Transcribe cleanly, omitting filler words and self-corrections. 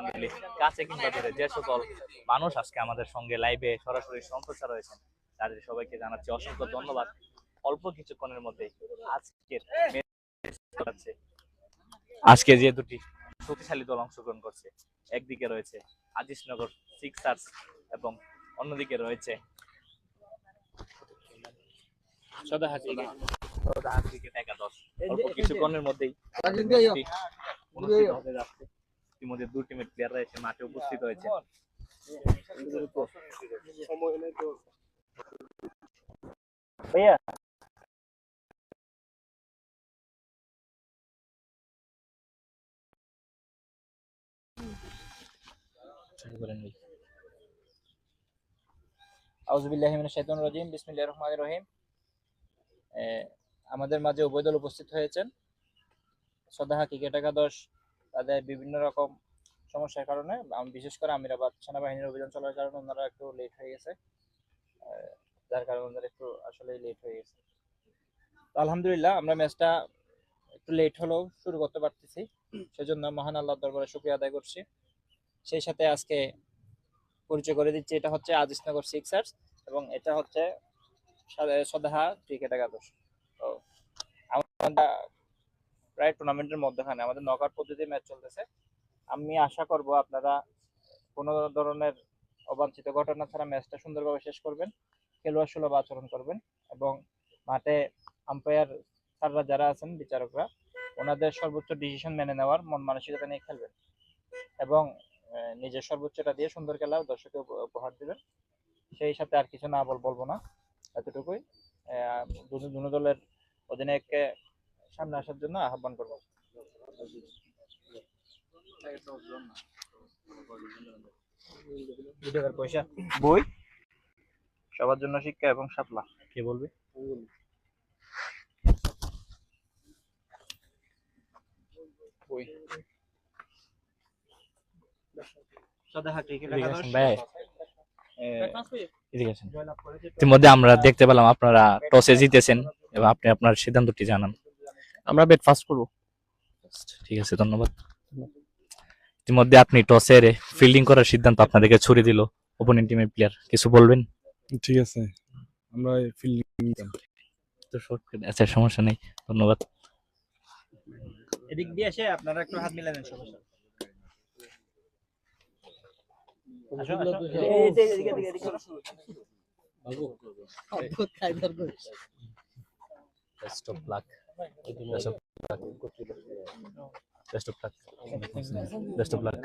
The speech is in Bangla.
মিলে কাছে কিংবা দূরে যে সকল মানুষ আজকে আমাদের সঙ্গে লাইভে সরাসরি সম্প্রচার রয়েছেন তাদের সবাইকে জানাচ্ছি অসংখ্য ধন্যবাদ। অল্প কিছুক্ষণের মধ্যে আজকের আজকে যে দুটি শক্তিশালী দল অংশগ্রহণ করছে, একদিকে রয়েছে আজিজনগর সিক্সার্স এবং অন্যদিকে রয়েছে সদাহাটি ক্রিকেট একাদশ। অল্প কিছুক্ষণের মধ্যেই অনুষ্ঠিত হতে যাচ্ছে। ইতিমধ্যে দুই টিমের প্লেয়াররা এসে মাঠে উপস্থিত হয়েছে। ভাইয়া আউযুবিল্লাহি মিনাশ শাইতানির রাজিম বিসমিল্লাহির রহমানির রহিম। আমাদের মাঝে উভয় দল উপস্থিত হয়েছেন। সদাহা ক্রিকেট একাদশ তাদের বিভিন্ন রকম সমস্যার কারণে, বিশেষ করে আমিরাবাদ সেনাবাহিনীর অভিযান চলার কারণে ওনারা একটু লেট হয়ে গেছে, যার কারণে ওনারা একটু আসলে লেট হয়ে গেছে। তো আলহামদুলিল্লাহ আমরা ম্যাচটা একটু লেট হলেও শুরু করতে পারতেছি, সেজন্য মহান আল্লাহর দরবারে শুকরিয়া আদায় করছি। সেই সাথে আজকে পরিচয় করে দিচ্ছি, এটা হচ্ছে আজিজনগর সিক্সার্স এবং এটা হচ্ছে সদাহা ক্রিকেট একাদশ। তো আমরা প্রায় টুর্নামেন্টের মধ্যখানে, আমাদের নকআউট পদ্ধতি ম্যাচ চলতেছে। আমি আশা করব আপনারা কোনো ধরনের অবাঞ্ছিত ঘটনা ছাড়া ম্যাচটা সুন্দরভাবে শেষ করবেন, খেলোয়াড় সুলভ আচরণ করবেন এবং মাঠে আম্পায়ার স্যাররা যারা আছেন, বিচারকরা, ওনাদের সর্বোচ্চ ডিসিশন মেনে নেওয়ার মন মানসিকতা নিয়ে খেলবেন এবং নিজের সর্বোচ্চটা দিয়ে সুন্দর খেলা দর্শককে উপহার দেবেন। সেই সাথে আর কিছু না বলবো না, এতটুকুই। দুনো দলের অধিনায়ককে সামনে আসার জন্য আহ্বান করবো। পয়সা বই সবার জন্য শিক্ষা এবং সাপলা কে বলবে? বই ইতিমধ্যে আমরা দেখতে পেলাম আপনারা টসে জিতেছেন এবং আপনি আপনার সিদ্ধান্তটি জানান। আমরা ব্যাট ফার্স্ট করব। ঠিক আছে, ধন্যবাদ। ইতিমধ্যে আপনি টসের ফিল্ডিং করার সিদ্ধান্ত আপনাদেরকে ছুড়ে দিল অপোনেন্ট টিমের প্লেয়ার, কিছু বলবেন? ঠিক আছে, আমরা ফিল্ডিং তো শর্টকাট আছে, সমস্যা নেই, ধন্যবাদ। এদিক দিয়ে এসে আপনারা একটু হাত মিলাবেন সবার সাথে। Best of luck. Best of luck. Best of luck. Best of luck.